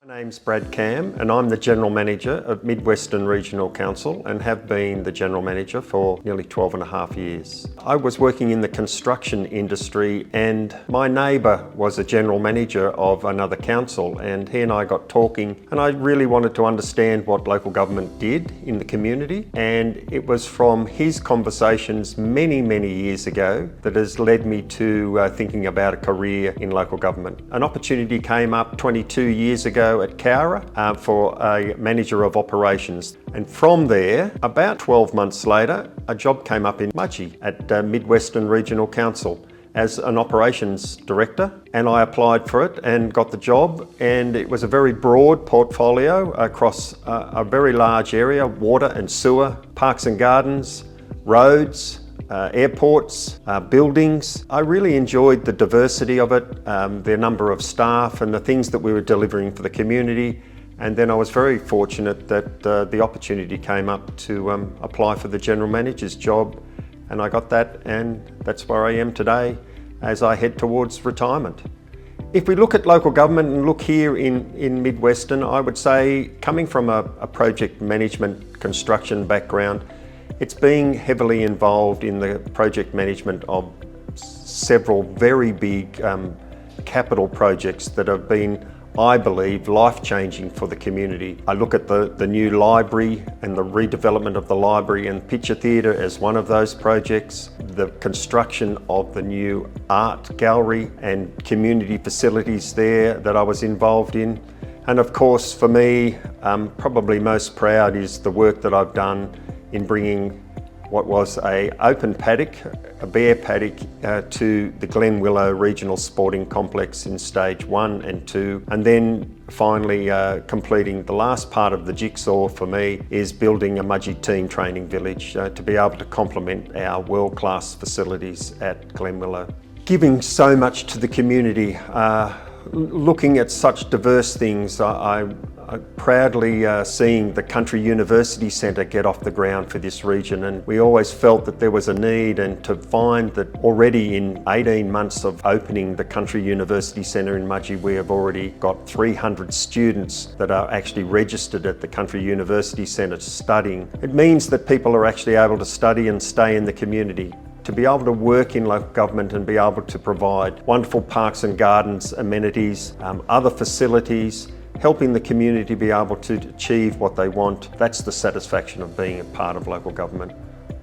My name's Brad Cam and I'm the General Manager of Mid-Western Regional Council and have been the General Manager for nearly 12 and a half years. I was working in the construction industry and my neighbour was a General Manager of another council, and he and I got talking and I really wanted to understand what local government did in the community, and it was from his conversations many years ago that has led me to thinking about a career in local government. An opportunity came up 22 years ago at Cowra for a manager of operations, and from there, about 12 months later, a job came up in Mudgee at Mid-Western Regional Council as an operations director, and I applied for it and got the job. And it was a very broad portfolio across a very large area: water and sewer, parks and gardens, roads, airports, buildings. I really enjoyed the diversity of it, the number of staff and the things that we were delivering for the community. And then I was very fortunate that the opportunity came up to apply for the General Manager's job, and I got that, and that's where I am today as I head towards retirement. If we look at local government and look here in Mid-Western, I would say, coming from a project management construction background, it's being heavily involved in the project management of several very big capital projects that have been, I believe, life-changing for the community. I look at the new library and the redevelopment of the library and picture theatre as one of those projects, the construction of the new art gallery and community facilities there that I was involved in. And of course, for me, probably most proud is the work that I've done in bringing what was an open paddock, a bare paddock, to the Glenwillow Regional Sporting Complex in stage 1 and 2. And then finally completing the last part of the jigsaw for me is building a Mudgee team training village to be able to complement our world-class facilities at Glenwillow. Giving so much to the community, looking at such diverse things, I proudly seeing the Country University Centre get off the ground for this region, and we always felt that there was a need, and to find that already in 18 months of opening the Country University Centre in Mudgee, we have already got 300 students that are actually registered at the Country University Centre studying. It means that people are actually able to study and stay in the community. To be able to work in local government and be able to provide wonderful parks and gardens, amenities, other facilities, helping the community be able to achieve what they want, that's the satisfaction of being a part of local government.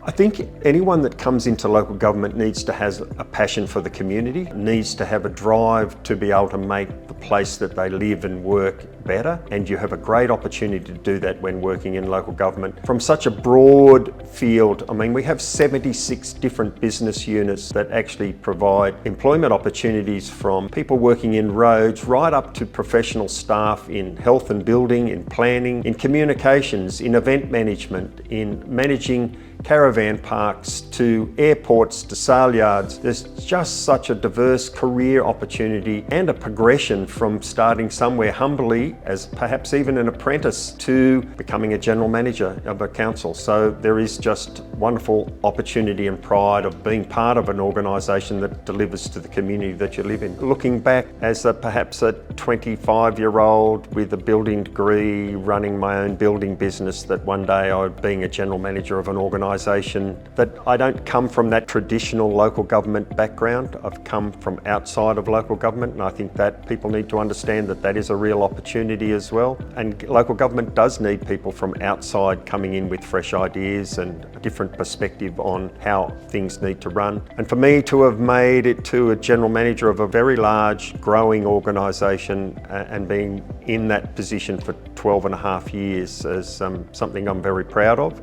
I think anyone that comes into local government needs to have a passion for the community, needs to have a drive to be able to make the place that they live and work better, and you have a great opportunity to do that when working in local government. From such a broad field, I mean, we have 76 different business units that actually provide employment opportunities, from people working in roads right up to professional staff in health and building, in planning, in communications, in event management, in managing caravan parks, to airports, to sale yards. There's just such a diverse career opportunity and a progression from starting somewhere humbly as perhaps even an apprentice to becoming a general manager of a council. So there is just wonderful opportunity and pride of being part of an organisation that delivers to the community that you live in. Looking back as perhaps a 25-year-old with a building degree, running my own building business, that one day being a general manager of an organisation, that I don't come from that traditional local government background. I've come from outside of local government, and I think that people need to understand that that is a real opportunity as well. And local government does need people from outside coming in with fresh ideas and a different perspective on how things need to run. And for me to have made it to a general manager of a very large, growing organisation and being in that position for 12 and a half years is something I'm very proud of.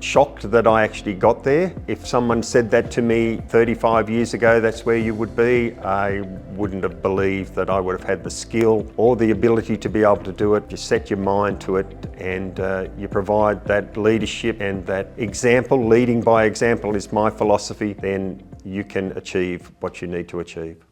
Shocked that I actually got there. If someone said that to me 35 years ago, that's where you would be, I wouldn't have believed that I would have had the skill or the ability to be able to do it. You set your mind to it, and you provide that leadership and that example. Leading by example is my philosophy. Then you can achieve what you need to achieve.